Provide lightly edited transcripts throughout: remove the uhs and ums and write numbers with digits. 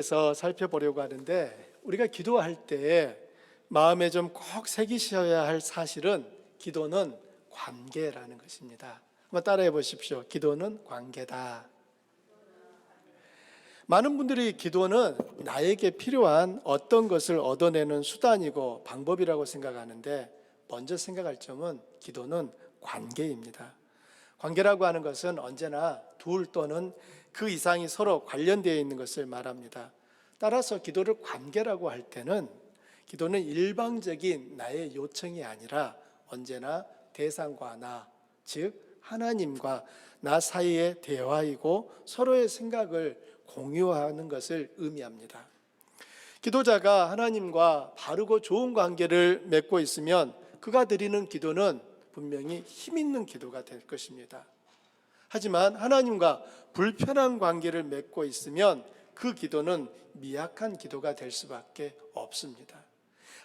그래서 살펴보려고 하는데, 우리가 기도할 때 마음에 좀 꼭 새기셔야 할 사실은 기도는 관계라는 것입니다. 한번 따라해 보십시오. 기도는 관계다. 많은 분들이 기도는 나에게 필요한 어떤 것을 얻어내는 수단이고 방법이라고 생각하는데, 먼저 생각할 점은 기도는 관계입니다. 관계라고 하는 것은 언제나 둘 또는 그 이상이 서로 관련되어 있는 것을 말합니다. 따라서 기도를 관계라고 할 때는 기도는 일방적인 나의 요청이 아니라 언제나 대상과 나, 즉 하나님과 나 사이의 대화이고 서로의 생각을 공유하는 것을 의미합니다. 기도자가 하나님과 바르고 좋은 관계를 맺고 있으면 그가 드리는 기도는 분명히 힘 있는 기도가 될 것입니다. 하지만 하나님과 불편한 관계를 맺고 있으면 그 기도는 미약한 기도가 될 수밖에 없습니다.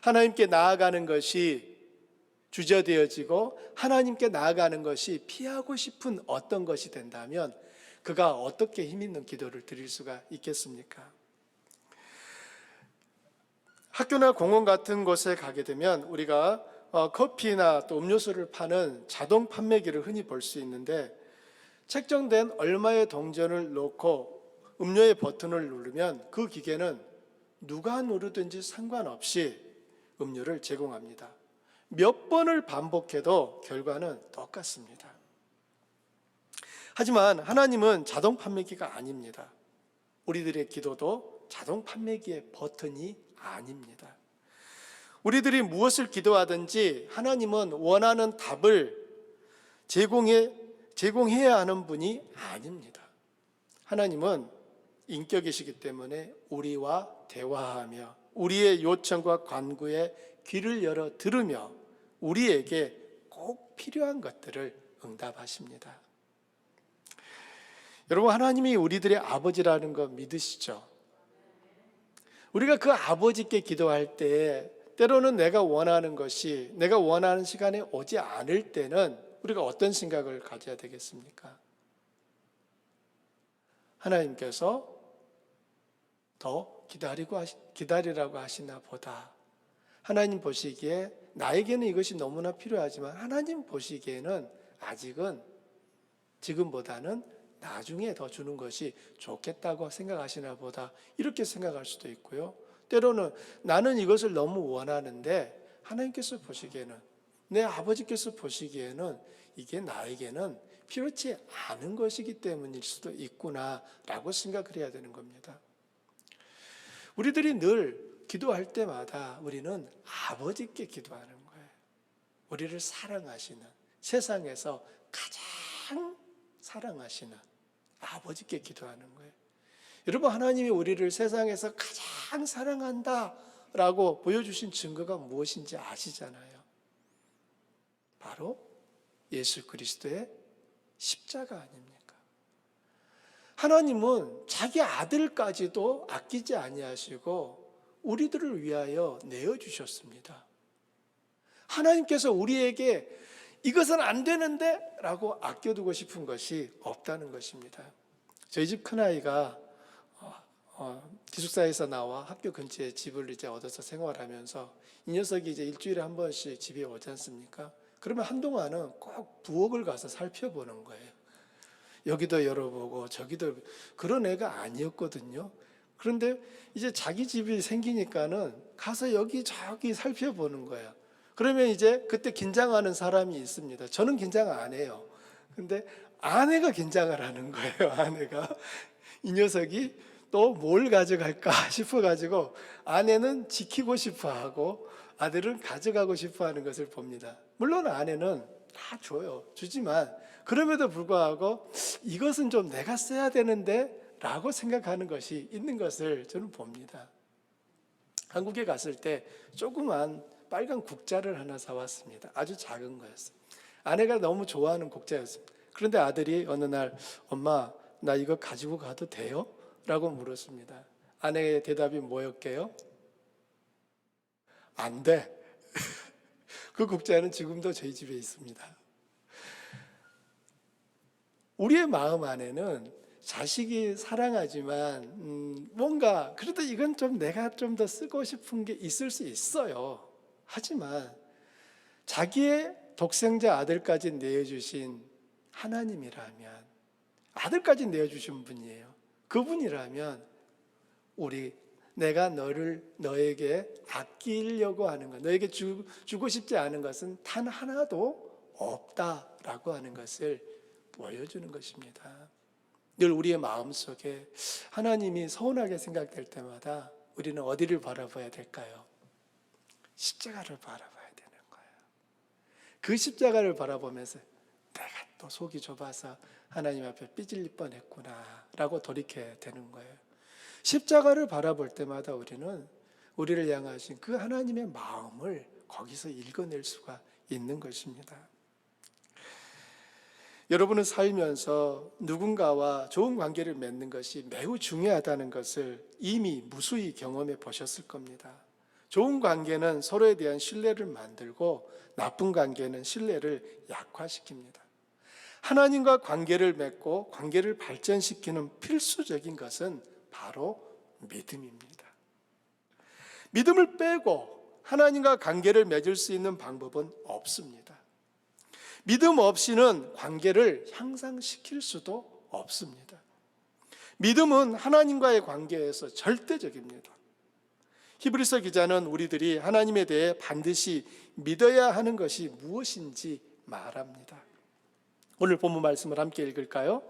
하나님께 나아가는 것이 주저되어지고 하나님께 나아가는 것이 피하고 싶은 어떤 것이 된다면 그가 어떻게 힘 있는 기도를 드릴 수가 있겠습니까? 학교나 공원 같은 곳에 가게 되면 우리가 커피나 또 음료수를 파는 자동 판매기를 흔히 볼 수 있는데, 책정된 얼마의 동전을 넣고 음료의 버튼을 누르면 그 기계는 누가 누르든지 상관없이 음료를 제공합니다. 몇 번을 반복해도 결과는 똑같습니다. 하지만 하나님은 자동 판매기가 아닙니다. 우리들의 기도도 자동 판매기의 버튼이 아닙니다. 우리들이 무엇을 기도하든지 하나님은 원하는 답을 제공해야 하는 분이 아닙니다. 하나님은 인격이시기 때문에 우리와 대화하며 우리의 요청과 간구에 귀를 열어 들으며 우리에게 꼭 필요한 것들을 응답하십니다. 여러분, 하나님이 우리들의 아버지라는 거 믿으시죠? 우리가 그 아버지께 기도할 때 때로는 내가 원하는 것이 내가 원하는 시간에 오지 않을 때는 우리가 어떤 생각을 가져야 되겠습니까? 하나님께서 더 기다리라고 하시나 보다. 하나님 보시기에 나에게는 이것이 너무나 필요하지만 하나님 보시기에는 아직은 지금보다는 나중에 더 주는 것이 좋겠다고 생각하시나 보다, 이렇게 생각할 수도 있고요. 때로는 나는 이것을 너무 원하는데 하나님께서 보시기에는, 내 아버지께서 보시기에는 이게 나에게는 필요치 않은 것이기 때문일 수도 있구나라고 생각을 해야 되는 겁니다. 우리들이 늘 기도할 때마다 우리는 아버지께 기도하는 거예요. 우리를 사랑하시는, 세상에서 가장 사랑하시는 아버지께 기도하는 거예요. 여러분, 하나님이 우리를 세상에서 가장 사랑한다라고 보여주신 증거가 무엇인지 아시잖아요. 바로 예수 그리스도의 십자가 아닙니까? 하나님은 자기 아들까지도 아끼지 아니하시고 우리들을 위하여 내어주셨습니다. 하나님께서 우리에게 이것은 안 되는데 라고 아껴두고 싶은 것이 없다는 것입니다. 저희 집 큰아이가 기숙사에서 나와 학교 근처에 집을 이제 얻어서 생활하면서 이 녀석이 이제 일주일에 한 번씩 집에 오지 않습니까? 그러면 한동안은 꼭 부엌을 가서 살펴보는 거예요. 여기도 열어보고 저기도. 그런 애가 아니었거든요. 그런데 이제 자기 집이 생기니까는 가서 여기저기 살펴보는 거예요. 그러면 이제 그때 긴장하는 사람이 있습니다. 저는 긴장 안 해요. 근데 아내가 긴장을 하는 거예요. 아내가. 이 녀석이 또 뭘 가져갈까 싶어가지고 아내는 지키고 싶어하고 아들은 가져가고 싶어하는 것을 봅니다. 물론 아내는 다 줘요. 주지만 그럼에도 불구하고 이것은 좀 내가 써야 되는데 라고 생각하는 것이 있는 것을 저는 봅니다. 한국에 갔을 때 조그만 빨간 국자를 하나 사왔습니다. 아주 작은 거였어요. 아내가 너무 좋아하는 국자였습니다. 그런데 아들이 어느 날, 엄마, 나 이거 가지고 가도 돼요? 라고 물었습니다. 아내의 대답이 뭐였게요? 안 돼. 그 국자는 지금도 저희 집에 있습니다. 우리의 마음 안에는 자식이 사랑하지만 뭔가 그래도 이건 좀 내가 좀 더 쓰고 싶은 게 있을 수 있어요. 하지만 자기의 독생자 아들까지 내어주신 하나님이라면, 아들까지 내어주신 분이에요. 그분이라면 내가 너에게 아끼려고 하는 것, 너에게 주고 싶지 않은 것은 단 하나도 없다라고 하는 것을 보여주는 것입니다. 늘 우리의 마음속에 하나님이 서운하게 생각될 때마다 우리는 어디를 바라봐야 될까요? 십자가를 바라봐야 되는 거예요. 그 십자가를 바라보면서 내가 또 속이 좁아서 하나님 앞에 삐질릴 뻔했구나 라고 돌이켜야 되는 거예요. 십자가를 바라볼 때마다 우리를 향하신 그 하나님의 마음을 거기서 읽어낼 수가 있는 것입니다. 여러분은 살면서 누군가와 좋은 관계를 맺는 것이 매우 중요하다는 것을 이미 무수히 경험해 보셨을 겁니다. 좋은 관계는 서로에 대한 신뢰를 만들고 나쁜 관계는 신뢰를 약화시킵니다. 하나님과 관계를 맺고 관계를 발전시키는 필수적인 것은 바로 믿음입니다. 믿음을 빼고 하나님과 관계를 맺을 수 있는 방법은 없습니다. 믿음 없이는 관계를 향상시킬 수도 없습니다. 믿음은 하나님과의 관계에서 절대적입니다. 히브리서 기자는 우리들이 하나님에 대해 반드시 믿어야 하는 것이 무엇인지 말합니다. 오늘 본문 말씀을 함께 읽을까요?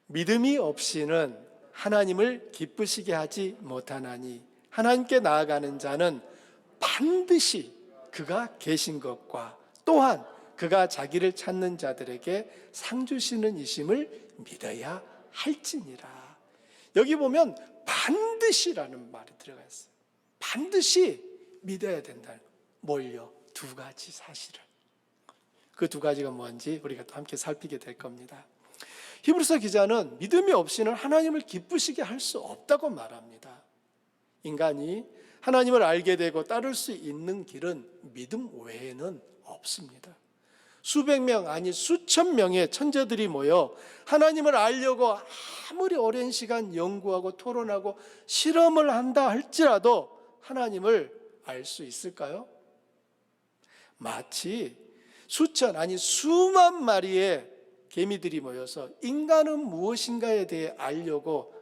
믿음이 없이는 하나님을 기쁘시게 하지 못하나니 하나님께 나아가는 자는 반드시 그가 계신 것과 또한 그가 자기를 찾는 자들에게 상 주시는 이심을 믿어야 할지니라. 여기 보면 반드시라는 말이 들어가 있어요. 반드시 믿어야 된다. 뭘요? 두 가지 사실을. 그 두 가지가 뭔지 우리가 또 함께 살피게 될 겁니다. 히브리서 기자는 믿음이 없이는 하나님을 기쁘시게 할 수 없다고 말합니다. 인간이 하나님을 알게 되고 따를 수 있는 길은 믿음 외에는 없습니다. 수백 명 아니 수천 명의 천재들이 모여 하나님을 알려고 아무리 오랜 시간 연구하고 토론하고 실험을 한다 할지라도 하나님을 알 수 있을까요? 마치 수천 아니 수만 마리의 개미들이 모여서 인간은 무엇인가에 대해 알려고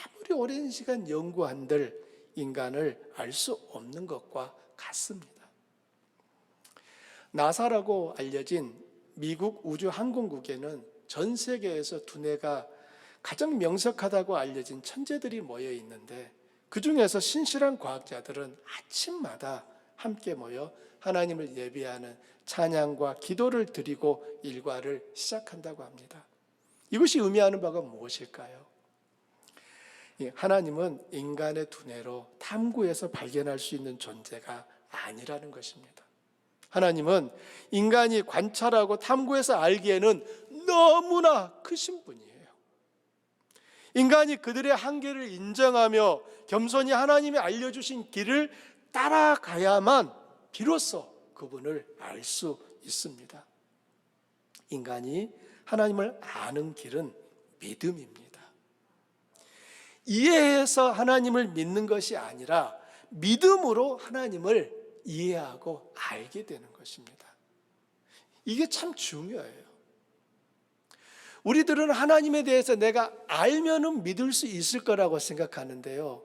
아무리 오랜 시간 연구한들 인간을 알 수 없는 것과 같습니다. 나사라고 알려진 미국 우주항공국에는 전 세계에서 두뇌가 가장 명석하다고 알려진 천재들이 모여 있는데 그 중에서 신실한 과학자들은 아침마다 함께 모여 하나님을 예배하는 찬양과 기도를 드리고 일과를 시작한다고 합니다. 이것이 의미하는 바가 무엇일까요? 하나님은 인간의 두뇌로 탐구해서 발견할 수 있는 존재가 아니라는 것입니다. 하나님은 인간이 관찰하고 탐구해서 알기에는 너무나 크신 분이에요. 인간이 그들의 한계를 인정하며 겸손히 하나님이 알려주신 길을 따라가야만 비로소 그분을 알 수 있습니다. 인간이 하나님을 아는 길은 믿음입니다. 이해해서 하나님을 믿는 것이 아니라 믿음으로 하나님을 이해하고 알게 되는 것입니다. 이게 참 중요해요. 우리들은 하나님에 대해서 내가 알면은 믿을 수 있을 거라고 생각하는데요.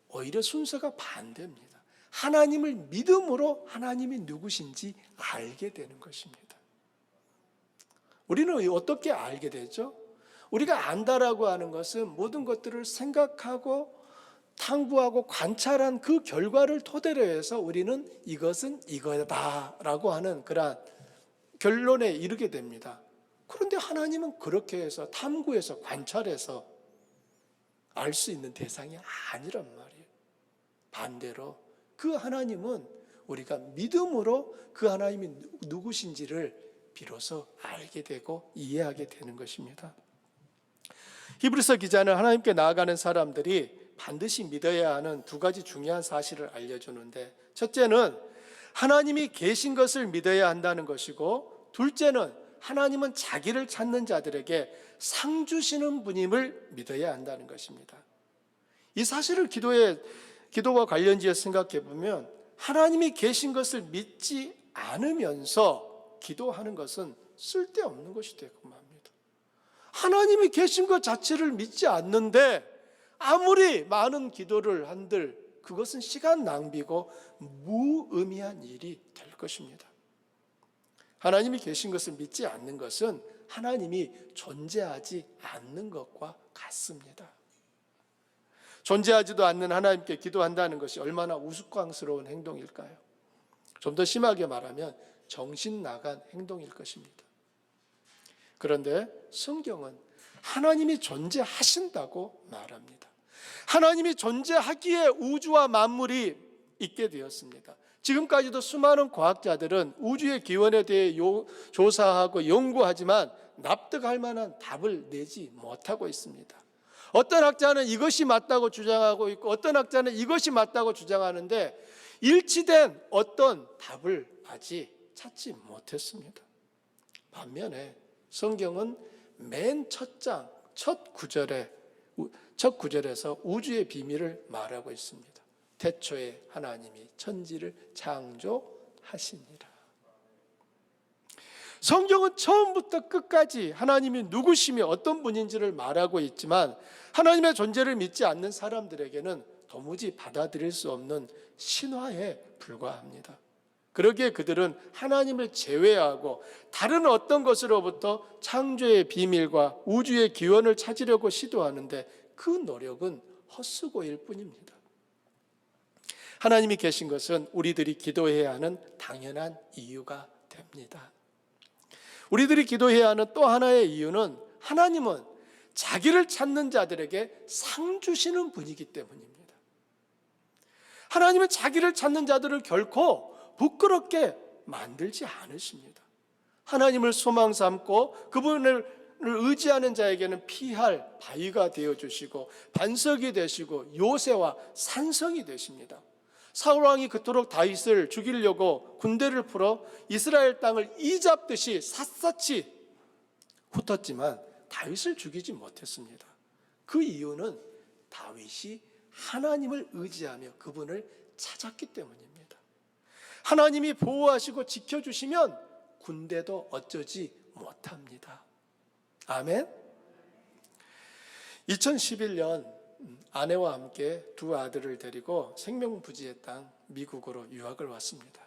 오히려 순서가 반대입니다. 하나님을 믿음으로 하나님이 누구신지 알게 되는 것입니다. 우리는 어떻게 알게 되죠? 우리가 안다라고 하는 것은 모든 것들을 생각하고 탐구하고 관찰한 그 결과를 토대로 해서 우리는 이것은 이거다라고 하는 그런 결론에 이르게 됩니다. 그런데 하나님은 그렇게 해서 탐구해서 관찰해서 알 수 있는 대상이 아니란 말이에요. 반대로 그 하나님은 우리가 믿음으로 그 하나님이 누구신지를 비로소 알게 되고 이해하게 되는 것입니다. 히브리서 기자는 하나님께 나아가는 사람들이 반드시 믿어야 하는 두 가지 중요한 사실을 알려주는데, 첫째는 하나님이 계신 것을 믿어야 한다는 것이고, 둘째는 하나님은 자기를 찾는 자들에게 상 주시는 분임을 믿어야 한다는 것입니다. 이 사실을 기도와 관련지어 생각해 보면 하나님이 계신 것을 믿지 않으면서 기도하는 것은 쓸데없는 것이 되고 맙니다. 하나님이 계신 것 자체를 믿지 않는데 아무리 많은 기도를 한들 그것은 시간 낭비고 무의미한 일이 될 것입니다. 하나님이 계신 것을 믿지 않는 것은 하나님이 존재하지 않는 것과 같습니다. 존재하지도 않는 하나님께 기도한다는 것이 얼마나 우스꽝스러운 행동일까요? 좀 더 심하게 말하면 정신 나간 행동일 것입니다. 그런데 성경은 하나님이 존재하신다고 말합니다. 하나님이 존재하기에 우주와 만물이 있게 되었습니다. 지금까지도 수많은 과학자들은 우주의 기원에 대해 조사하고 연구하지만 납득할 만한 답을 내지 못하고 있습니다. 어떤 학자는 이것이 맞다고 주장하고 있고 어떤 학자는 이것이 맞다고 주장하는데 일치된 어떤 답을 아직 찾지 못했습니다. 반면에 성경은 맨 첫 장, 첫 구절에서 우주의 비밀을 말하고 있습니다. 태초에 하나님이 천지를 창조하시니라. 성경은 처음부터 끝까지 하나님이 누구시며 어떤 분인지를 말하고 있지만 하나님의 존재를 믿지 않는 사람들에게는 도무지 받아들일 수 없는 신화에 불과합니다. 그러기에 그들은 하나님을 제외하고 다른 어떤 것으로부터 창조의 비밀과 우주의 기원을 찾으려고 시도하는데 그 노력은 헛수고일 뿐입니다. 하나님이 계신 것은 우리들이 기도해야 하는 당연한 이유가 됩니다. 우리들이 기도해야 하는 또 하나의 이유는 하나님은 자기를 찾는 자들에게 상 주시는 분이기 때문입니다. 하나님은 자기를 찾는 자들을 결코 부끄럽게 만들지 않으십니다. 하나님을 소망 삼고 그분을 의지하는 자에게는 피할 바위가 되어주시고 반석이 되시고 요새와 산성이 되십니다. 사울왕이 그토록 다윗을 죽이려고 군대를 풀어 이스라엘 땅을 이잡듯이 샅샅이 훑었지만 다윗을 죽이지 못했습니다. 그 이유는 다윗이 하나님을 의지하며 그분을 찾았기 때문입니다. 하나님이 보호하시고 지켜주시면 군대도 어쩌지 못합니다. 아멘. 2011년 아내와 함께 두 아들을 데리고 생명부지의 땅 미국으로 유학을 왔습니다.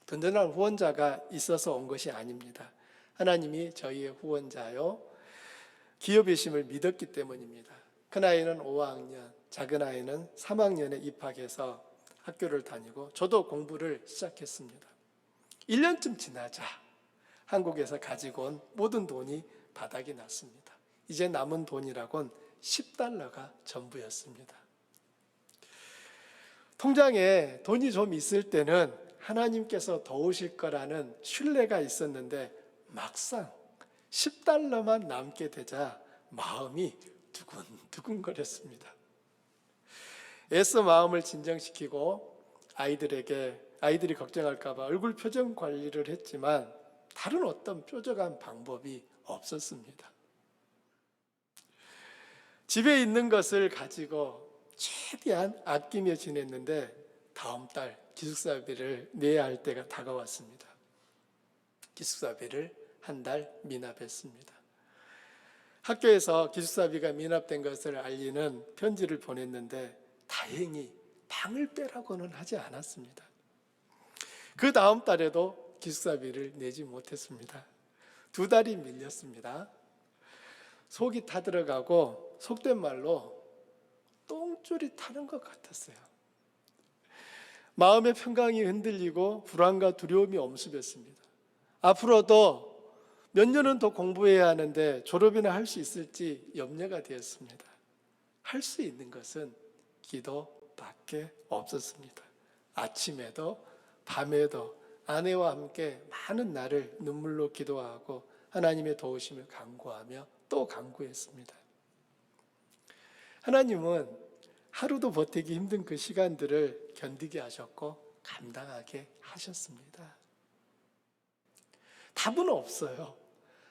든든한 후원자가 있어서 온 것이 아닙니다. 하나님이 저희의 후원자요 기업이심을 믿었기 때문입니다. 큰아이는 5학년, 작은아이는 3학년에 입학해서 학교를 다니고 저도 공부를 시작했습니다. 1년쯤 지나자 한국에서 가지고 온 모든 돈이 바닥이 났습니다. 이제 남은 돈이라곤 $10가 전부였습니다. 통장에 돈이 좀 있을 때는 하나님께서 도우실 거라는 신뢰가 있었는데 막상 $10만 남게 되자 마음이 두근두근거렸습니다. 애써 마음을 진정시키고 아이들이 걱정할까 봐 얼굴 표정 관리를 했지만 다른 어떤 뾰족한 방법이 없었습니다. 집에 있는 것을 가지고 최대한 아끼며 지냈는데 다음 달 기숙사비를 내야 할 때가 다가왔습니다. 기숙사비를 한 달 미납했습니다. 학교에서 기숙사비가 미납된 것을 알리는 편지를 보냈는데 다행히 방을 빼라고는 하지 않았습니다. 그 다음 달에도 기숙사비를 내지 못했습니다. 2달이 밀렸습니다. 속이 타들어가고 속된 말로 똥줄이 타는 것 같았어요. 마음의 평강이 흔들리고 불안과 두려움이 엄습했습니다. 앞으로도 몇 년은 더 공부해야 하는데 졸업이나 할 수 있을지 염려가 되었습니다. 할 수 있는 것은 기도밖에 없었습니다. 아침에도 밤에도 아내와 함께 많은 날을 눈물로 기도하고 하나님의 도우심을 간구하며 또 간구했습니다. 하나님은 하루도 버티기 힘든 그 시간들을 견디게 하셨고 감당하게 하셨습니다. 답은 없어요.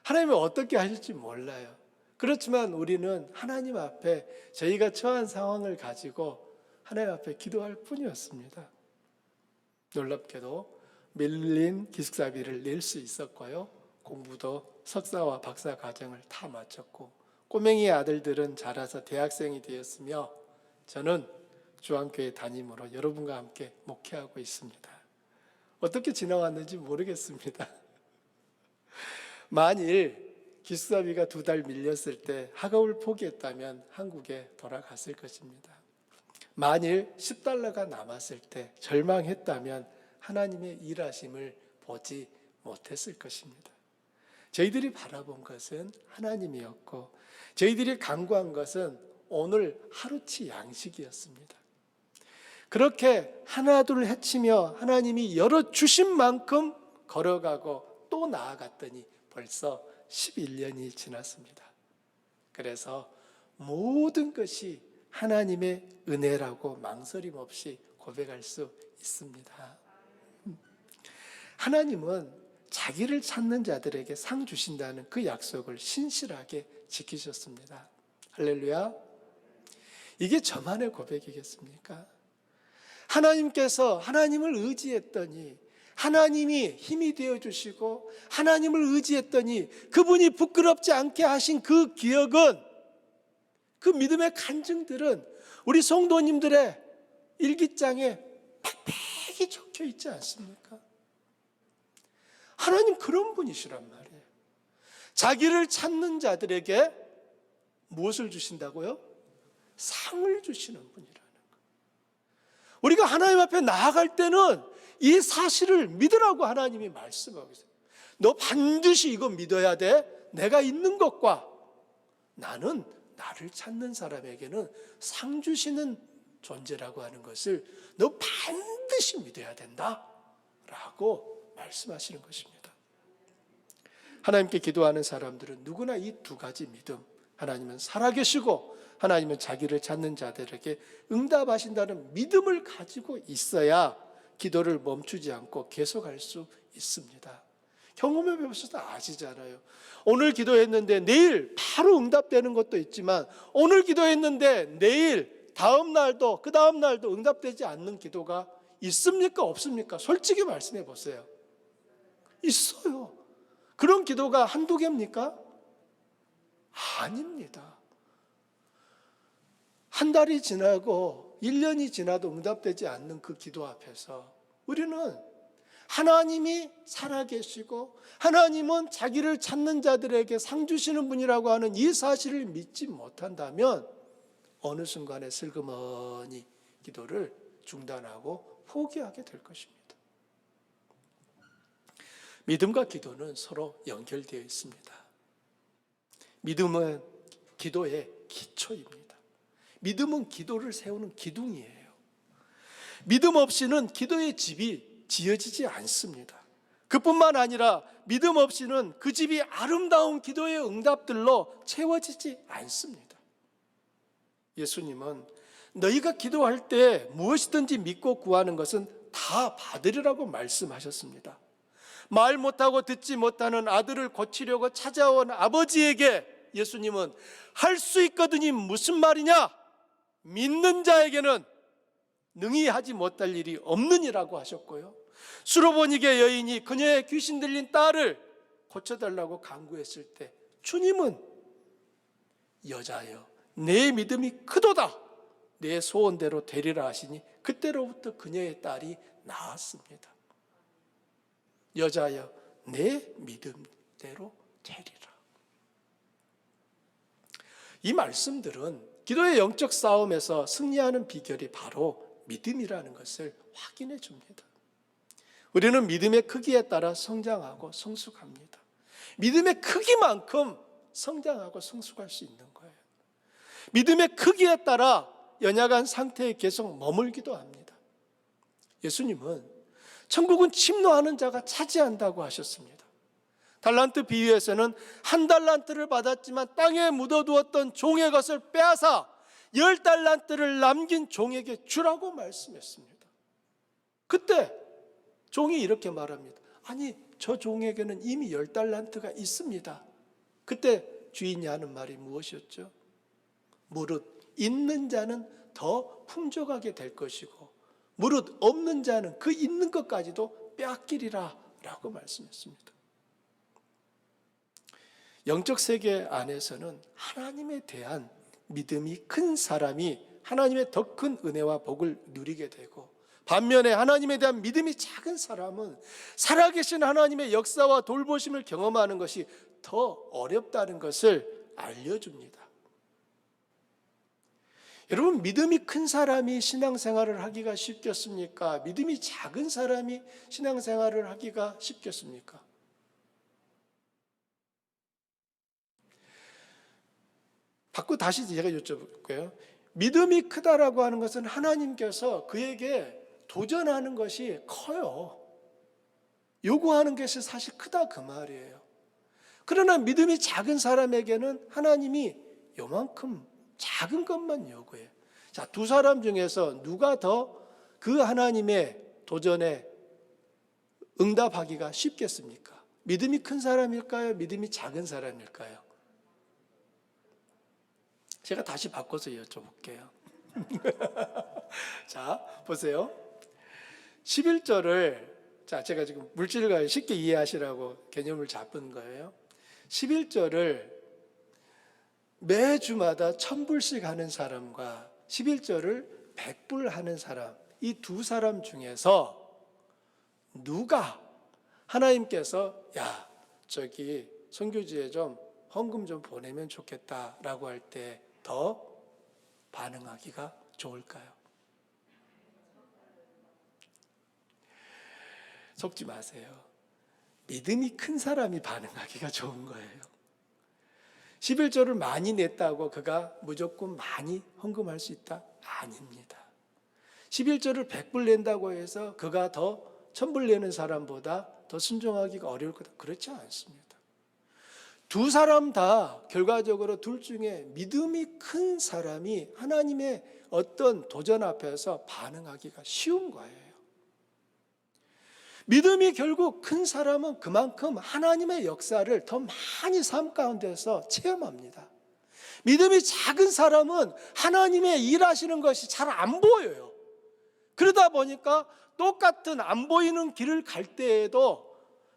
하나님이 어떻게 하실지 몰라요. 그렇지만 우리는 하나님 앞에 저희가 처한 상황을 가지고 하나님 앞에 기도할 뿐이었습니다. 놀랍게도 밀린 기숙사비를 낼 수 있었고요. 공부도 석사와 박사 과정을 다 마쳤고 꼬맹이 아들들은 자라서 대학생이 되었으며 저는 주안교회 담임으로 여러분과 함께 목회하고 있습니다. 어떻게 지나왔는지 모르겠습니다. 만일 기숙사비가 2달 밀렸을 때 학업을 포기했다면 한국에 돌아갔을 것입니다. 만일 10달러가 남았을 때 절망했다면 하나님의 일하심을 보지 못했을 것입니다. 저희들이 바라본 것은 하나님이었고 저희들이 간구한 것은 오늘 하루치 양식이었습니다. 그렇게 하나둘 헤치며 하나님이 열어주신 만큼 걸어가고 또 나아갔더니 벌써 11년이 지났습니다. 그래서 모든 것이 하나님의 은혜라고 망설임 없이 고백할 수 있습니다. 하나님은 자기를 찾는 자들에게 상 주신다는 그 약속을 신실하게 지키셨습니다. 할렐루야. 이게 저만의 고백이겠습니까? 하나님께서 하나님을 의지했더니 하나님이 힘이 되어주시고 하나님을 의지했더니 그분이 부끄럽지 않게 하신 그 기억은, 그 믿음의 간증들은 우리 성도님들의 일기장에 팩팩이 적혀 있지 않습니까? 하나님 그런 분이시란 말이에요. 자기를 찾는 자들에게 무엇을 주신다고요? 상을 주시는 분이라는 거예요. 우리가 하나님 앞에 나아갈 때는 이 사실을 믿으라고 하나님이 말씀하고 있어요. 너 반드시 이거 믿어야 돼. 내가 있는 것과 나는 나를 찾는 사람에게는 상 주시는 존재라고 하는 것을 너 반드시 믿어야 된다 라고 말씀하시는 것입니다. 하나님께 기도하는 사람들은 누구나 이 2가지 믿음, 하나님은 살아계시고 하나님은 자기를 찾는 자들에게 응답하신다는 믿음을 가지고 있어야 기도를 멈추지 않고 계속할 수 있습니다. 경험해 보셔서 아시잖아요. 오늘 기도했는데 내일 바로 응답되는 것도 있지만 오늘 기도했는데 내일 다음 날도 그 다음 날도 응답되지 않는 기도가 있습니까? 없습니까? 솔직히 말씀해 보세요. 있어요. 그런 기도가 한두 개입니까? 아닙니다. 한 달이 지나고 1년이 지나도 응답되지 않는 그 기도 앞에서 우리는 하나님이 살아계시고 하나님은 자기를 찾는 자들에게 상 주시는 분이라고 하는 이 사실을 믿지 못한다면 어느 순간에 슬그머니 기도를 중단하고 포기하게 될 것입니다. 믿음과 기도는 서로 연결되어 있습니다. 믿음은 기도의 기초입니다. 믿음은 기도를 세우는 기둥이에요. 믿음 없이는 기도의 집이 지어지지 않습니다. 그뿐만 아니라 믿음 없이는 그 집이 아름다운 기도의 응답들로 채워지지 않습니다. 예수님은 너희가 기도할 때 무엇이든지 믿고 구하는 것은 다 받으리라고 말씀하셨습니다. 말 못하고 듣지 못하는 아들을 고치려고 찾아온 아버지에게 예수님은 할 수 있거든이 무슨 말이냐? 믿는 자에게는 능히 하지 못할 일이 없느니라고 하셨고요. 수로보니게 여인이 그녀의 귀신 들린 딸을 고쳐달라고 간구했을 때 주님은 여자여 내 믿음이 크도다 내 소원대로 되리라 하시니 그때로부터 그녀의 딸이 나았습니다. 여자여 내 믿음대로 되리라. 이 말씀들은 기도의 영적 싸움에서 승리하는 비결이 바로 믿음이라는 것을 확인해 줍니다. 우리는 믿음의 크기에 따라 성장하고 성숙합니다. 믿음의 크기만큼 성장하고 성숙할 수 있는 거예요. 믿음의 크기에 따라 연약한 상태에 계속 머물기도 합니다. 예수님은 천국은 침노하는 자가 차지한다고 하셨습니다. 달란트 비유에서는 1달란트를 받았지만 땅에 묻어두었던 종의 것을 빼앗아 10달란트를 남긴 종에게 주라고 말씀했습니다. 그때 종이 이렇게 말합니다. 아니 저 종에게는 이미 10달란트가 있습니다. 그때 주인이 하는 말이 무엇이었죠? 무릇 있는 자는 더 풍족하게 될 것이고 무릇 없는 자는 그 있는 것까지도 빼앗기리라 라고 말씀했습니다. 영적 세계 안에서는 하나님에 대한 믿음이 큰 사람이 하나님의 더 큰 은혜와 복을 누리게 되고, 반면에 하나님에 대한 믿음이 작은 사람은 살아계신 하나님의 역사와 돌보심을 경험하는 것이 더 어렵다는 것을 알려줍니다. 여러분, 믿음이 큰 사람이 신앙생활을 하기가 쉽겠습니까? 믿음이 작은 사람이 신앙생활을 하기가 쉽겠습니까? 바꾸 다시 제가 여쭤볼게요. 믿음이 크다라고 하는 것은 하나님께서 그에게 도전하는 것이 커요. 요구하는 것이 사실 크다 그 말이에요. 그러나 믿음이 작은 사람에게는 하나님이 요만큼 작은 것만 요구해요. 자, 두 사람 중에서 누가 더 그 하나님의 도전에 응답하기가 쉽겠습니까? 믿음이 큰 사람일까요? 믿음이 작은 사람일까요? 제가 다시 바꿔서 여쭤볼게요. 자, 보세요. 11절을, 자, 제가 지금 물질과 쉽게 이해하시라고 개념을 잡은 거예요. 11절을 매주마다 1000불씩 하는 사람과 11절을 100불 하는 사람, 이 두 사람 중에서 누가 하나님께서 야, 저기 선교지에 좀 헌금 좀 보내면 좋겠다라고 할 때 더 반응하기가 좋을까요? 속지 마세요. 믿음이 큰 사람이 반응하기가 좋은 거예요. 11조를 많이 냈다고 그가 무조건 많이 헌금할 수 있다? 아닙니다. 11조를 100불 낸다고 해서 그가 더 1000불 내는 사람보다 더 순종하기가 어려울 거다? 그렇지 않습니다. 두 사람 다 결과적으로 둘 중에 믿음이 큰 사람이 하나님의 어떤 도전 앞에서 반응하기가 쉬운 거예요. 믿음이 결국 큰 사람은 그만큼 하나님의 역사를 더 많이 삶 가운데서 체험합니다. 믿음이 작은 사람은 하나님의 일하시는 것이 잘 안 보여요. 그러다 보니까 똑같은 안 보이는 길을 갈 때에도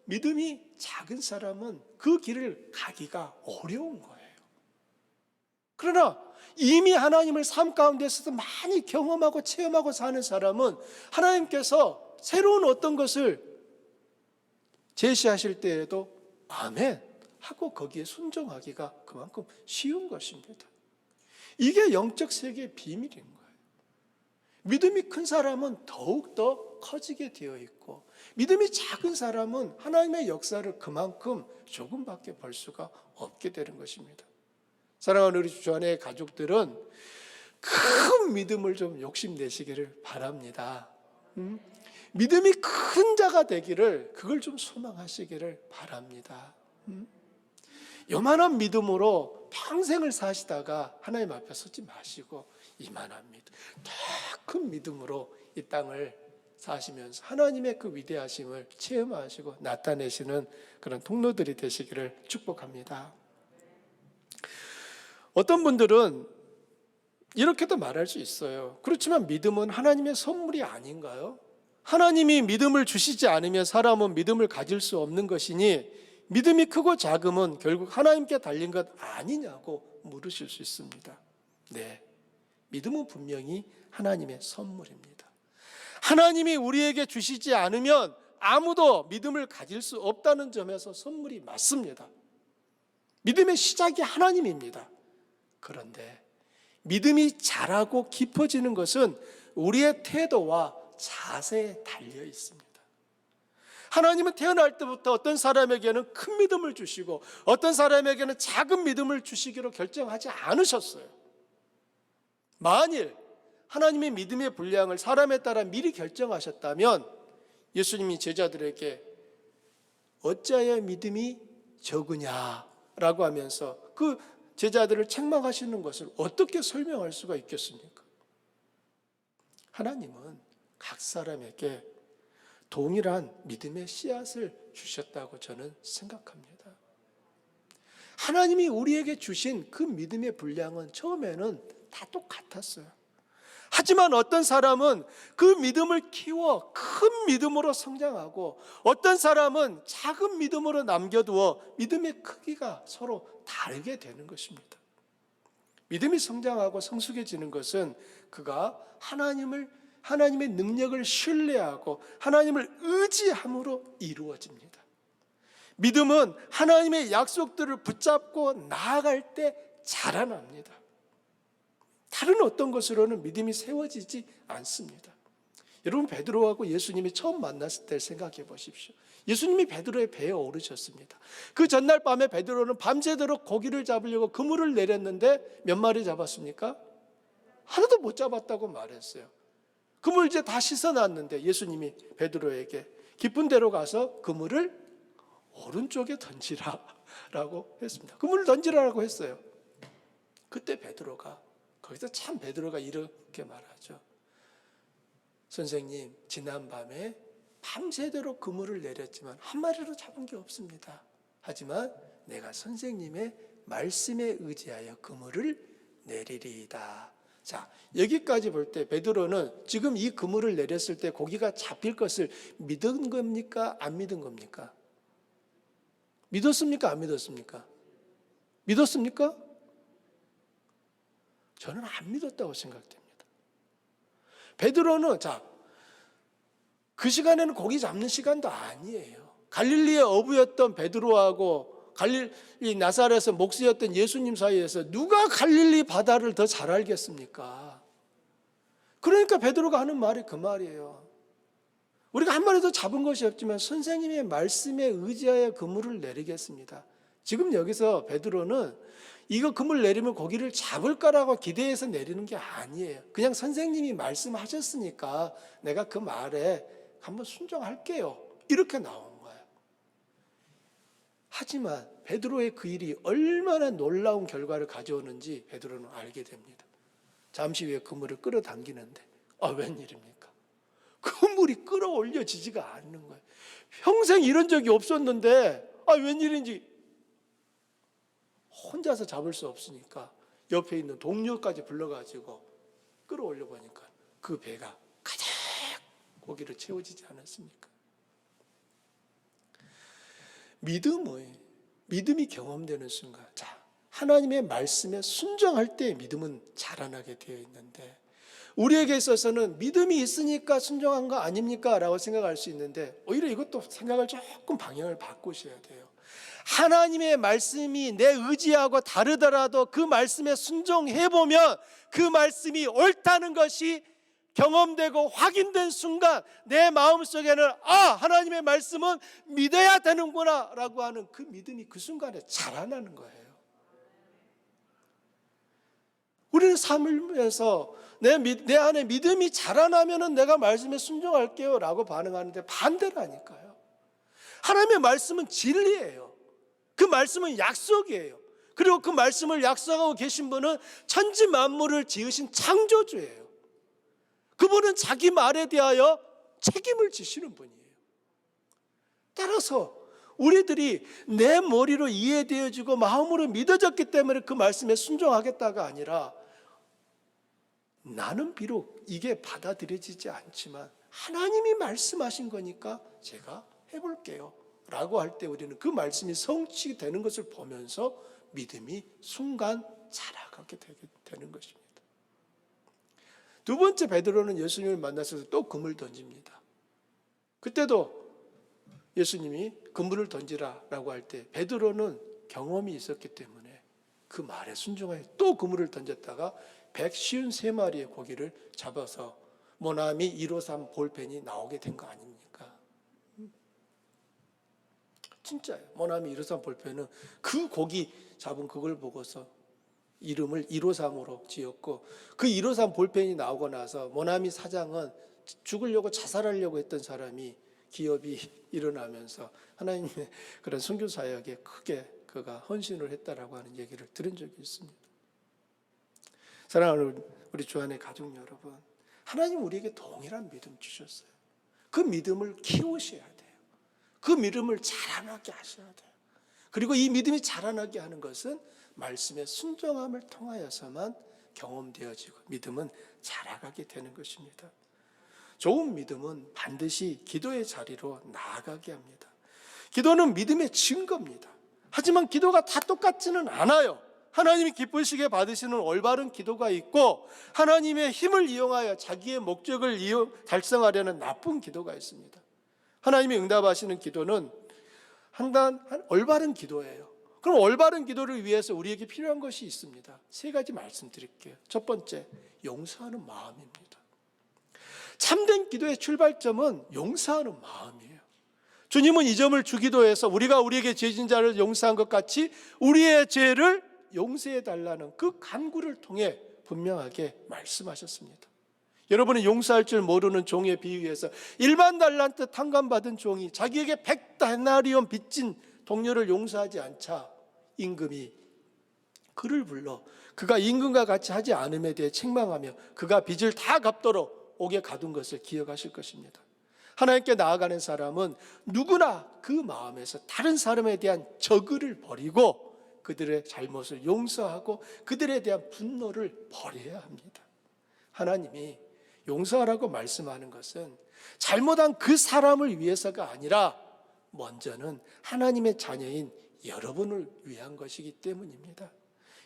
믿음이 작은 사람은 그 길을 가기가 어려운 거예요. 그러나 이미 하나님을 삶 가운데서도 많이 경험하고 체험하고 사는 사람은 하나님께서 새로운 어떤 것을 제시하실 때에도 아멘 하고 거기에 순종하기가 그만큼 쉬운 것입니다. 이게 영적 세계의 비밀인 거예요. 믿음이 큰 사람은 더욱더 커지게 되어 있고 믿음이 작은 사람은 하나님의 역사를 그만큼 조금밖에 볼 수가 없게 되는 것입니다. 사랑하는 우리 주안의 가족들은 큰 믿음을 좀 욕심내시기를 바랍니다. 믿음이 큰 자가 되기를 그걸 좀 소망하시기를 바랍니다. 요만한 믿음으로 평생을 사시다가 하나님 앞에 서지 마시고 이만한 믿음, 더 큰 믿음으로 이 땅을 사시면서 하나님의 그 위대하심을 체험하시고 나타내시는 그런 통로들이 되시기를 축복합니다. 어떤 분들은 이렇게도 말할 수 있어요. 그렇지만 믿음은 하나님의 선물이 아닌가요? 하나님이 믿음을 주시지 않으면 사람은 믿음을 가질 수 없는 것이니 믿음이 크고 작음은 결국 하나님께 달린 것 아니냐고 물으실 수 있습니다. 네, 믿음은 분명히 하나님의 선물입니다. 하나님이 우리에게 주시지 않으면 아무도 믿음을 가질 수 없다는 점에서 선물이 맞습니다. 믿음의 시작이 하나님입니다. 그런데 믿음이 자라고 깊어지는 것은 우리의 태도와 자세에 달려 있습니다. 하나님은 태어날 때부터 어떤 사람에게는 큰 믿음을 주시고 어떤 사람에게는 작은 믿음을 주시기로 결정하지 않으셨어요. 만일 하나님의 믿음의 분량을 사람에 따라 미리 결정하셨다면 예수님이 제자들에게 어찌하여 믿음이 적으냐라고 하면서 그 제자들을 책망하시는 것을 어떻게 설명할 수가 있겠습니까? 하나님은 각 사람에게 동일한 믿음의 씨앗을 주셨다고 저는 생각합니다. 하나님이 우리에게 주신 그 믿음의 분량은 처음에는 다 똑같았어요. 하지만 어떤 사람은 그 믿음을 키워 큰 믿음으로 성장하고, 어떤 사람은 작은 믿음으로 남겨두어 믿음의 크기가 서로 다르게 되는 것입니다. 믿음이 성장하고 성숙해지는 것은 그가 하나님의 능력을 신뢰하고 하나님을 의지함으로 이루어집니다. 믿음은 하나님의 약속들을 붙잡고 나아갈 때 자라납니다. 다른 어떤 것으로는 믿음이 세워지지 않습니다. 여러분, 베드로하고 예수님이 처음 만났을 때를 생각해 보십시오. 예수님이 베드로의 배에 오르셨습니다. 그 전날 밤에 베드로는 밤새도록 고기를 잡으려고 그물을 내렸는데 몇 마리 잡았습니까? 하나도 못 잡았다고 말했어요. 그물 이제 다 씻어놨는데 예수님이 베드로에게 깊은 데로 가서 그물을 오른쪽에 던지라라고 했습니다. 그물을 던지라라고 했어요. 그때 베드로가, 거기서 참 베드로가 이렇게 말하죠. 선생님, 지난 밤에 밤새도록 그물을 내렸지만 한 마리로 잡은 게 없습니다. 하지만 내가 선생님의 말씀에 의지하여 그물을 내리리이다. 자, 여기까지 볼 때 베드로는 지금 이 그물을 내렸을 때 고기가 잡힐 것을 믿은 겁니까? 안 믿은 겁니까? 믿었습니까? 안 믿었습니까? 믿었습니까? 저는 안 믿었다고 생각됩니다. 베드로는, 그 시간에는 고기 잡는 시간도 아니에요. 갈릴리의 어부였던 베드로하고 갈릴리 나사렛의 목수였던 예수님 사이에서 누가 갈릴리 바다를 더 잘 알겠습니까? 그러니까 베드로가 하는 말이 그 말이에요. 우리가 한 마리도 잡은 것이 없지만 선생님의 말씀에 의지하여 그물을 내리겠습니다. 지금 여기서 베드로는 이거 그물 내리면 고기를 잡을까라고 기대해서 내리는 게 아니에요. 그냥 선생님이 말씀하셨으니까 내가 그 말에 한번 순종할게요. 이렇게 나온 거예요. 하지만 베드로의 그 일이 얼마나 놀라운 결과를 가져오는지 베드로는 알게 됩니다. 잠시 후에 그물을 끌어당기는데 웬일입니까? 그물이 끌어올려지지가 않는 거예요. 평생 이런 적이 없었는데 웬일인지 혼자서 잡을 수 없으니까 옆에 있는 동료까지 불러가지고 끌어올려 보니까 그 배가 가득 고기를 채워지지 않았습니까? 믿음이 경험되는 순간, 하나님의 말씀에 순종할 때 믿음은 자라나게 되어 있는데, 우리에게 있어서는 믿음이 있으니까 순종한 거 아닙니까? 라고 생각할 수 있는데, 오히려 이것도 생각을 조금 방향을 바꾸셔야 돼요. 하나님의 말씀이 내 의지하고 다르더라도 그 말씀에 순종해보면 그 말씀이 옳다는 것이 경험되고 확인된 순간 내 마음속에는 하나님의 말씀은 믿어야 되는구나 라고 하는 그 믿음이 그 순간에 자라나는 거예요. 우리는 삶에서 내 안에 믿음이 자라나면 내가 말씀에 순종할게요 라고 반응하는데 반대라니까요. 하나님의 말씀은 진리예요. 그 말씀은 약속이에요. 그리고 그 말씀을 약속하고 계신 분은 천지 만물을 지으신 창조주예요. 그분은 자기 말에 대하여 책임을 지시는 분이에요. 따라서 우리들이 내 머리로 이해되어지고 마음으로 믿어졌기 때문에 그 말씀에 순종하겠다가 아니라, 나는 비록 이게 받아들여지지 않지만 하나님이 말씀하신 거니까 제가 해볼게요 라고 할 때 우리는 그 말씀이 성취되는 것을 보면서 믿음이 순간 자라가게 되는 것입니다. 두 번째, 베드로는 예수님을 만나서 또 그물 던집니다. 그때도 예수님이 그물을 던지라라고 할 때 베드로는 경험이 있었기 때문에 그 말에 순종하여 또 그물을 던졌다가 153마리의 고기를 잡아서 모나미 153 볼펜이 나오게 된 거 아닙니까? 진짜예요. 모나미 153 볼펜은 그 고기 잡은 그걸 보고서 이름을 153으로 지었고, 그 153 볼펜이 나오고 나서 모나미 사장은 죽으려고 자살하려고 했던 사람이 기업이 일어나면서 하나님의 그런 선교 사역에 크게 그가 헌신을 했다라고 하는 얘기를 들은 적이 있습니다. 사랑하는 우리 주안의 가족 여러분, 하나님 우리에게 동일한 믿음 주셨어요. 그 믿음을 키우셔야 돼요. 그 믿음을 자라나게 하셔야 돼요. 그리고 이 믿음이 자라나게 하는 것은 말씀의 순종함을 통하여서만 경험되어지고 믿음은 자라가게 되는 것입니다. 좋은 믿음은 반드시 기도의 자리로 나아가게 합니다. 기도는 믿음의 증거입니다. 하지만 기도가 다 똑같지는 않아요. 하나님이 기쁘시게 받으시는 올바른 기도가 있고 하나님의 힘을 이용하여 자기의 목적을 달성하려는 나쁜 기도가 있습니다. 하나님이 응답하시는 기도는 올바른 기도예요. 그럼 올바른 기도를 위해서 우리에게 필요한 것이 있습니다. 세 가지 말씀드릴게요. 첫 번째, 용서하는 마음입니다. 참된 기도의 출발점은 용서하는 마음이에요. 주님은 이 점을 주기도해서 우리가 우리에게 죄진 자를 용서한 것 같이 우리의 죄를 용서해 달라는 그 간구를 통해 분명하게 말씀하셨습니다. 여러분은 용서할 줄 모르는 종에 비유해서 1만 달란트 탕감받은 종이 자기에게 100데나리온 빚진 동료를 용서하지 않자 임금이 그를 불러 그가 임금과 같이 하지 않음에 대해 책망하며 그가 빚을 다 갚도록 옥에 가둔 것을 기억하실 것입니다. 하나님께 나아가는 사람은 누구나 그 마음에서 다른 사람에 대한 저그를 버리고 그들의 잘못을 용서하고 그들에 대한 분노를 버려야 합니다. 하나님이 용서하라고 말씀하는 것은 잘못한 그 사람을 위해서가 아니라 먼저는 하나님의 자녀인 여러분을 위한 것이기 때문입니다.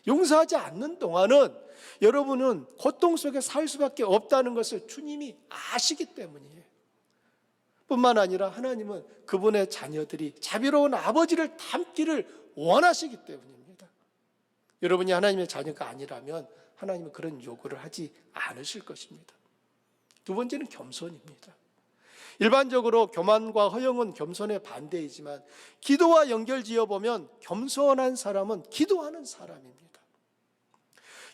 용서하지 않는 동안은 여러분은 고통 속에 살 수밖에 없다는 것을 주님이 아시기 때문이에요. 뿐만 아니라 하나님은 그분의 자녀들이 자비로운 아버지를 닮기를 원하시기 때문입니다. 여러분이 하나님의 자녀가 아니라면 하나님은 그런 요구를 하지 않으실 것입니다. 두 번째는 겸손입니다. 일반적으로 교만과 허영은 겸손의 반대이지만 기도와 연결지어 보면 겸손한 사람은 기도하는 사람입니다.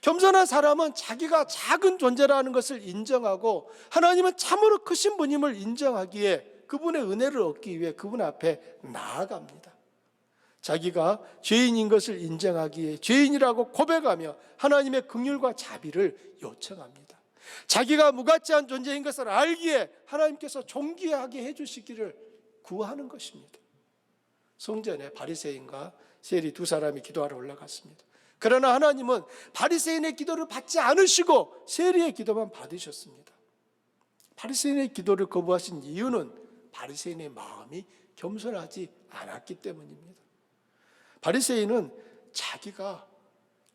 겸손한 사람은 자기가 작은 존재라는 것을 인정하고 하나님은 참으로 크신 분임을 인정하기에 그분의 은혜를 얻기 위해 그분 앞에 나아갑니다. 자기가 죄인인 것을 인정하기에 죄인이라고 고백하며 하나님의 긍휼과 자비를 요청합니다. 자기가 무가치한 존재인 것을 알기에 하나님께서 존귀하게 해주시기를 구하는 것입니다. 성전에 바리새인과 세리 두 사람이 기도하러 올라갔습니다. 그러나 하나님은 바리새인의 기도를 받지 않으시고 세리의 기도만 받으셨습니다. 바리새인의 기도를 거부하신 이유는 바리새인의 마음이 겸손하지 않았기 때문입니다. 바리새인은 자기가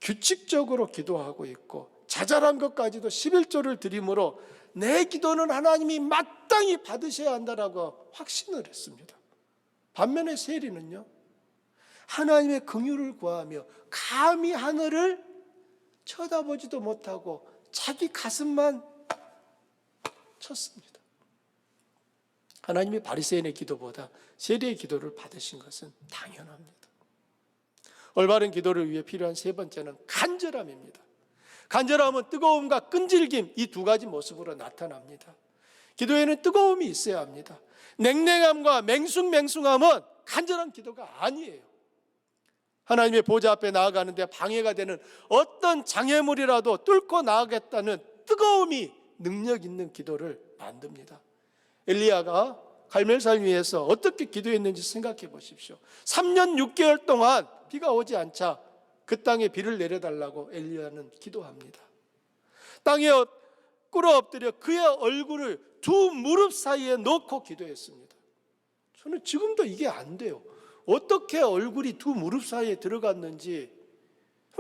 규칙적으로 기도하고 있고 자잘한 것까지도 11조를 드림으로 내 기도는 하나님이 마땅히 받으셔야 한다라고 확신을 했습니다. 반면에 세리는요, 하나님의 긍휼을 구하며 감히 하늘을 쳐다보지도 못하고 자기 가슴만 쳤습니다. 하나님이 바리새인의 기도보다 세리의 기도를 받으신 것은 당연합니다. 올바른 기도를 위해 필요한 세 번째는 간절함입니다. 간절함은 뜨거움과 끈질김, 이 두 가지 모습으로 나타납니다. 기도에는 뜨거움이 있어야 합니다. 냉랭함과 맹숭맹숭함은 간절한 기도가 아니에요. 하나님의 보좌 앞에 나아가는데 방해가 되는 어떤 장애물이라도 뚫고 나아가겠다는 뜨거움이 능력 있는 기도를 만듭니다. 엘리야가 갈멜산 위에서 어떻게 기도했는지 생각해 보십시오. 3년 6개월 동안 비가 오지 않자 그 땅에 비를 내려달라고 엘리야는 기도합니다. 땅에 꿇어 엎드려 그의 얼굴을 두 무릎 사이에 넣고 기도했습니다. 저는 지금도 이게 안 돼요. 어떻게 얼굴이 두 무릎 사이에 들어갔는지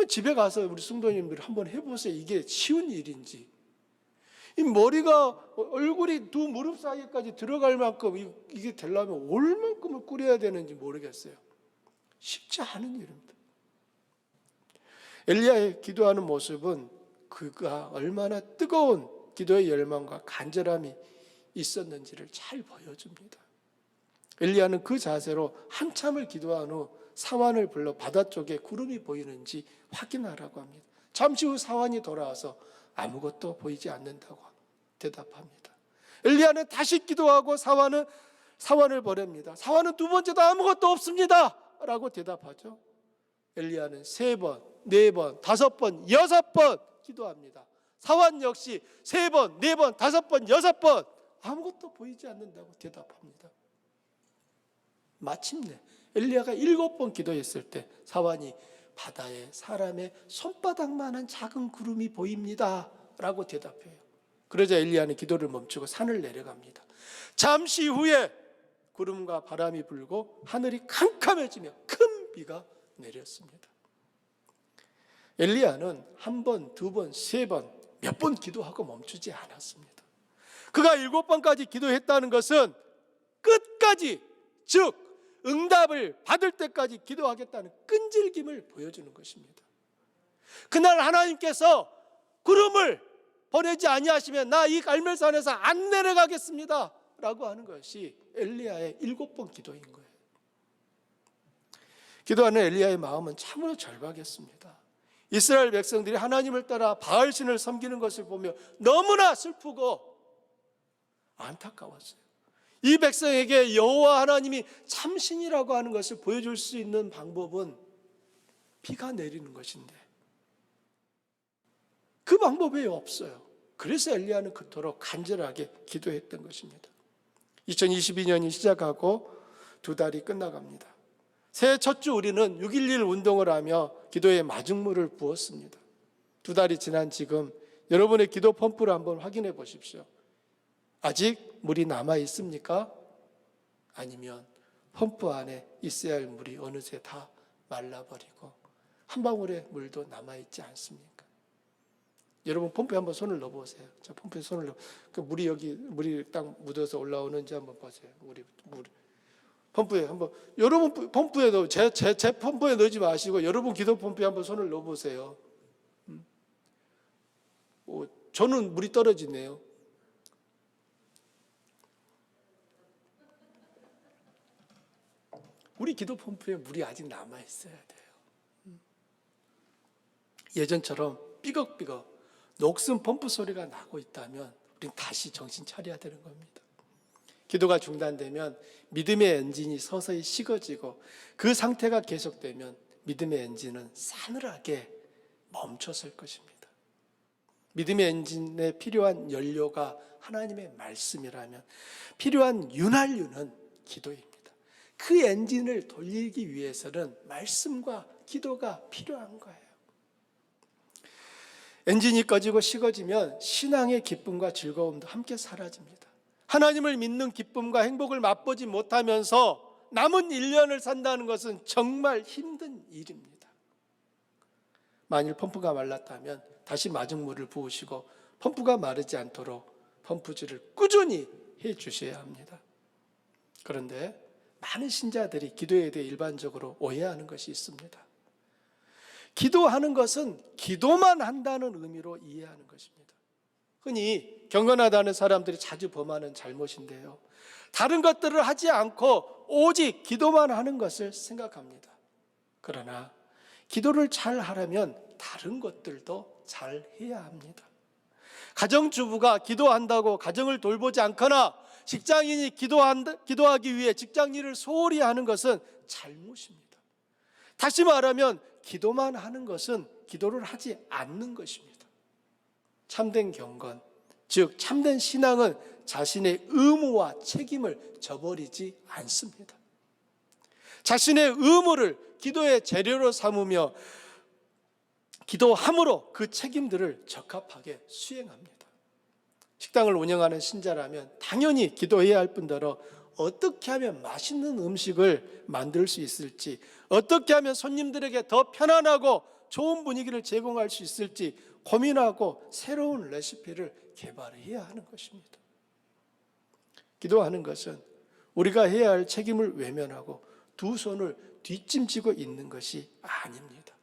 집에 가서 우리 성도님들 한번 해보세요. 이게 쉬운 일인지. 이 머리가 얼굴이 두 무릎 사이에까지 들어갈 만큼 이게 되려면 얼만큼을 끓여야 되는지 모르겠어요. 쉽지 않은 일입니다. 엘리야의 기도하는 모습은 그가 얼마나 뜨거운 기도의 열망과 간절함이 있었는지를 잘 보여줍니다. 엘리야는 그 자세로 한참을 기도한 후 사환을 불러 바다 쪽에 구름이 보이는지 확인하라고 합니다. 잠시 후 사환이 돌아와서 아무것도 보이지 않는다고 대답합니다. 엘리야는 다시 기도하고 사환을 보냅니다. 사환은 두 번째도 아무것도 없습니다 라고 대답하죠. 엘리야는 3번, 4번, 5번, 6번 기도합니다. 사환 역시 3번, 4번, 5번, 6번 아무것도 보이지 않는다고 대답합니다. 마침내 엘리야가 7번 기도했을 때 사환이 바다에 사람의 손바닥만한 작은 구름이 보입니다 라고 대답해요. 그러자 엘리야는 기도를 멈추고 산을 내려갑니다. 잠시 후에 구름과 바람이 불고 하늘이 캄캄해지며 큰 비가 내렸습니다. 엘리야는 한 번, 두 번, 세 번, 몇 번 기도하고 멈추지 않았습니다. 그가 7번까지 기도했다는 것은 끝까지, 즉 응답을 받을 때까지 기도하겠다는 끈질김을 보여주는 것입니다. 그날 하나님께서 구름을 보내지 아니하시면 나 이 갈멜산에서 안 내려가겠습니다 라고 하는 것이 엘리야의 7번 기도인 거예요. 기도하는 엘리야의 마음은 참으로 절박했습니다. 이스라엘 백성들이 하나님을 따라 바알신을 섬기는 것을 보며 너무나 슬프고 안타까웠어요. 이 백성에게 여호와 하나님이 참신이라고 하는 것을 보여줄 수 있는 방법은 비가 내리는 것인데 그 방법이 없어요. 그래서 엘리야는 그토록 간절하게 기도했던 것입니다. 2022년이 시작하고 2달이 끝나갑니다. 새해 첫 주 우리는 6.11 운동을 하며 기도에 마중물을 부었습니다. 2달이 지난 지금 여러분의 기도 펌프를 한번 확인해 보십시오. 아직 물이 남아 있습니까? 아니면 펌프 안에 있어야 할 물이 어느새 다 말라버리고 한 방울의 물도 남아 있지 않습니까? 여러분 펌프에 한번 손을 넣어보세요. 저 펌프에 손을 넣어. 그 물이 여기 물이 딱 묻어서 올라오는지 한번 보세요. 물 펌프에 한번 여러분 펌프에 넣어 제 펌프에 넣지 마시고 여러분 기도 펌프에 한번 손을 넣어보세요. 저는 물이 떨어지네요. 우리 기도 펌프에 물이 아직 남아 있어야 돼요. 예전처럼 삐걱삐걱 녹슨 펌프 소리가 나고 있다면 우린 다시 정신 차려야 되는 겁니다. 기도가 중단되면 믿음의 엔진이 서서히 식어지고 그 상태가 계속되면 믿음의 엔진은 싸늘하게 멈춰설 것입니다. 믿음의 엔진에 필요한 연료가 하나님의 말씀이라면 필요한 윤활유는 기도입니다. 그 엔진을 돌리기 위해서는 말씀과 기도가 필요한 거예요. 엔진이 꺼지고 식어지면 신앙의 기쁨과 즐거움도 함께 사라집니다. 하나님을 믿는 기쁨과 행복을 맛보지 못하면서 남은 1년을 산다는 것은 정말 힘든 일입니다. 만일 펌프가 말랐다면 다시 마중물을 부으시고 펌프가 마르지 않도록 펌프질을 꾸준히 해 주셔야 합니다. 그런데 많은 신자들이 기도에 대해 일반적으로 오해하는 것이 있습니다. 기도하는 것은 기도만 한다는 의미로 이해하는 것입니다. 흔히 경건하다는 사람들이 자주 범하는 잘못인데요. 다른 것들을 하지 않고 오직 기도만 하는 것을 생각합니다. 그러나 기도를 잘 하려면 다른 것들도 잘 해야 합니다. 가정주부가 기도한다고 가정을 돌보지 않거나 직장인이 기도하기 위해 직장 일을 소홀히 하는 것은 잘못입니다. 다시 말하면 기도만 하는 것은 기도를 하지 않는 것입니다. 참된 경건, 즉 참된 신앙은 자신의 의무와 책임을 저버리지 않습니다. 자신의 의무를 기도의 재료로 삼으며 기도함으로 그 책임들을 적합하게 수행합니다. 식당을 운영하는 신자라면 당연히 기도해야 할 뿐더러 어떻게 하면 맛있는 음식을 만들 수 있을지, 어떻게 하면 손님들에게 더 편안하고 좋은 분위기를 제공할 수 있을지 고민하고 새로운 레시피를 개발해야 하는 것입니다. 기도하는 것은 우리가 해야 할 책임을 외면하고 두 손을 뒷짐지고 있는 것이 아닙니다.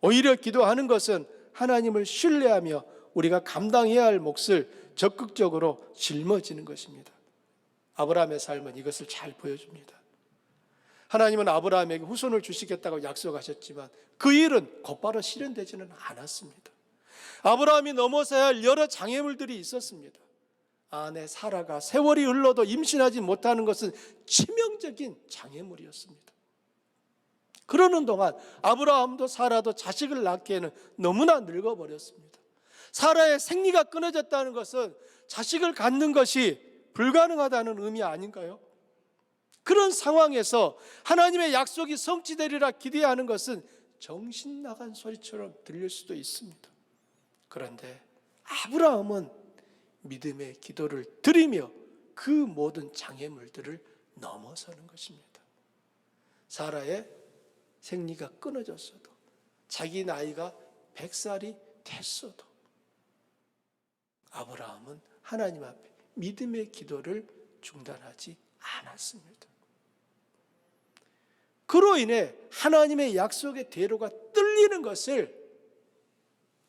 오히려 기도하는 것은 하나님을 신뢰하며 우리가 감당해야 할 몫을 적극적으로 짊어지는 것입니다. 아브라함의 삶은 이것을 잘 보여줍니다. 하나님은 아브라함에게 후손을 주시겠다고 약속하셨지만 그 일은 곧바로 실현되지는 않았습니다. 아브라함이 넘어서야 할 여러 장애물들이 있었습니다. 아내 사라가 세월이 흘러도 임신하지 못하는 것은 치명적인 장애물이었습니다. 그러는 동안 아브라함도 사라도 자식을 낳기에는 너무나 늙어버렸습니다. 사라의 생리가 끊어졌다는 것은 자식을 갖는 것이 불가능하다는 의미 아닌가요? 그런 상황에서 하나님의 약속이 성취되리라 기대하는 것은 정신 나간 소리처럼 들릴 수도 있습니다. 그런데 아브라함은 믿음의 기도를 드리며 그 모든 장애물들을 넘어서는 것입니다. 사라의 생리가 끊어졌어도, 자기 나이가 100살이 됐어도 아브라함은 하나님 앞에 믿음의 기도를 중단하지 않았습니다. 그로 인해 하나님의 약속의 대로가 뚫리는 것을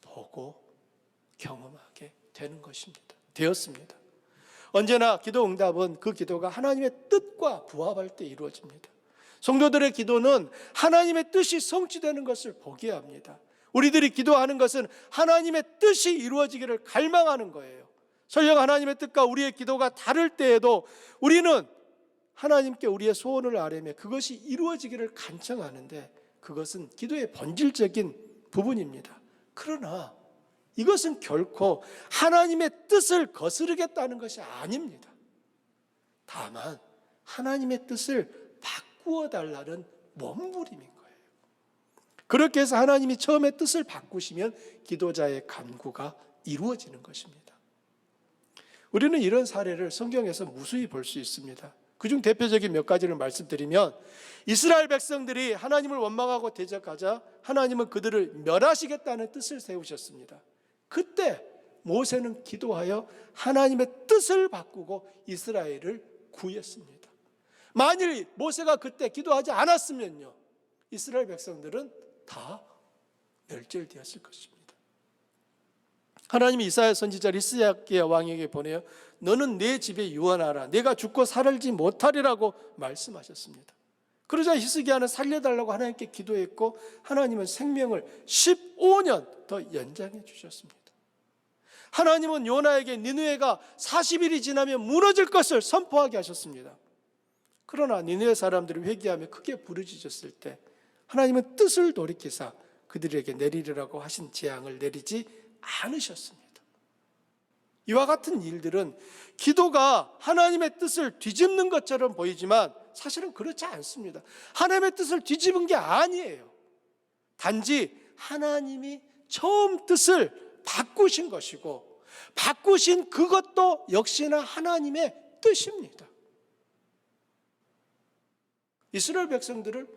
보고 경험하게 되는 것입니다. 되었습니다. 언제나 기도 응답은 그 기도가 하나님의 뜻과 부합할 때 이루어집니다. 성도들의 기도는 하나님의 뜻이 성취되는 것을 보게 합니다. 우리들이 기도하는 것은 하나님의 뜻이 이루어지기를 갈망하는 거예요. 설령 하나님의 뜻과 우리의 기도가 다를 때에도 우리는 하나님께 우리의 소원을 아뢰며 그것이 이루어지기를 간청하는데, 그것은 기도의 본질적인 부분입니다. 그러나 이것은 결코 하나님의 뜻을 거스르겠다는 것이 아닙니다. 다만 하나님의 뜻을 바꾸어 달라는 몸부림인 거예요. 그렇게 해서 하나님이 처음에 뜻을 바꾸시면 기도자의 간구가 이루어지는 것입니다. 우리는 이런 사례를 성경에서 무수히 볼 수 있습니다. 그중 대표적인 몇 가지를 말씀드리면, 이스라엘 백성들이 하나님을 원망하고 대적하자 하나님은 그들을 멸하시겠다는 뜻을 세우셨습니다. 그때 모세는 기도하여 하나님의 뜻을 바꾸고 이스라엘을 구했습니다. 만일 모세가 그때 기도하지 않았으면요, 이스라엘 백성들은 다 멸절되었을 것입니다. 하나님이 이사야 선지자 히스기야 왕에게 보내어 너는 내 집에 유언하라, 내가 죽고 살지 못하리라고 말씀하셨습니다. 그러자 히스기야는 살려달라고 하나님께 기도했고, 하나님은 생명을 15년 더 연장해 주셨습니다. 하나님은 요나에게 니느웨가 40일이 지나면 무너질 것을 선포하게 하셨습니다. 그러나 니느웨 사람들이 회개하며 크게 부르짖었을 때 하나님은 뜻을 돌이키사 그들에게 내리리라고 하신 재앙을 내리지 않으셨습니다. 이와 같은 일들은 기도가 하나님의 뜻을 뒤집는 것처럼 보이지만 사실은 그렇지 않습니다. 하나님의 뜻을 뒤집은 게 아니에요. 단지 하나님이 처음 뜻을 바꾸신 것이고, 바꾸신 그것도 역시나 하나님의 뜻입니다. 이스라엘 백성들을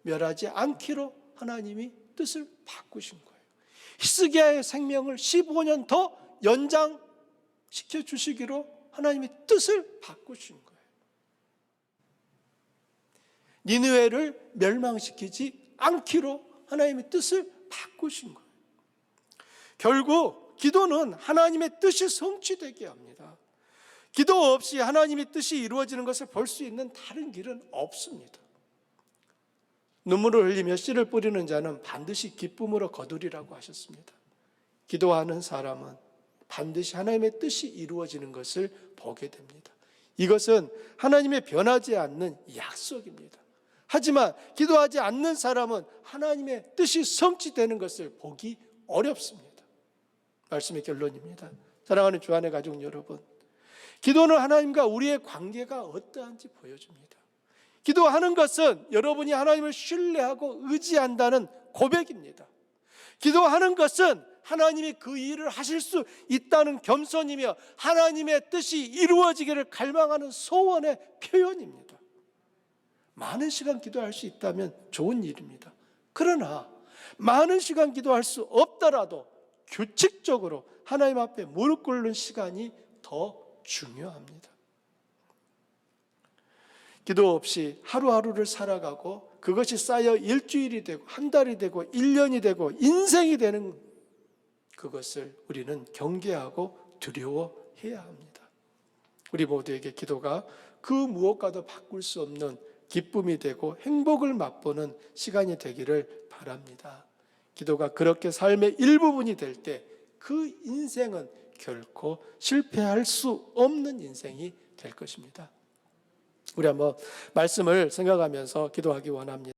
멸하지 않기로 하나님이 뜻을 바꾸신 거예요. 히스기야의 생명을 15년 더 연장시켜 주시기로 하나님이 뜻을 바꾸신 거예요. 니느웨를 멸망시키지 않기로 하나님의 뜻을 바꾸신 거예요. 결국 기도는 하나님의 뜻이 성취되게 합니다. 기도 없이 하나님의 뜻이 이루어지는 것을 볼 수 있는 다른 길은 없습니다. 눈물을 흘리며 씨를 뿌리는 자는 반드시 기쁨으로 거두리라고 하셨습니다. 기도하는 사람은 반드시 하나님의 뜻이 이루어지는 것을 보게 됩니다. 이것은 하나님의 변하지 않는 약속입니다. 하지만 기도하지 않는 사람은 하나님의 뜻이 성취되는 것을 보기 어렵습니다. 말씀의 결론입니다. 사랑하는 주안의 가족 여러분, 기도는 하나님과 우리의 관계가 어떠한지 보여줍니다. 기도하는 것은 여러분이 하나님을 신뢰하고 의지한다는 고백입니다. 기도하는 것은 하나님이 그 일을 하실 수 있다는 겸손이며 하나님의 뜻이 이루어지기를 갈망하는 소원의 표현입니다. 많은 시간 기도할 수 있다면 좋은 일입니다. 그러나 많은 시간 기도할 수 없더라도 규칙적으로 하나님 앞에 무릎 꿇는 시간이 더 중요합니다. 기도 없이 하루하루를 살아가고 그것이 쌓여 일주일이 되고 한 달이 되고 1년이 되고 인생이 되는 그것을 우리는 경계하고 두려워해야 합니다. 우리 모두에게 기도가 그 무엇과도 바꿀 수 없는 기쁨이 되고 행복을 맛보는 시간이 되기를 바랍니다. 기도가 그렇게 삶의 일부분이 될 때 그 인생은 결코 실패할 수 없는 인생이 될 것입니다. 우리 한번 말씀을 생각하면서 기도하기 원합니다.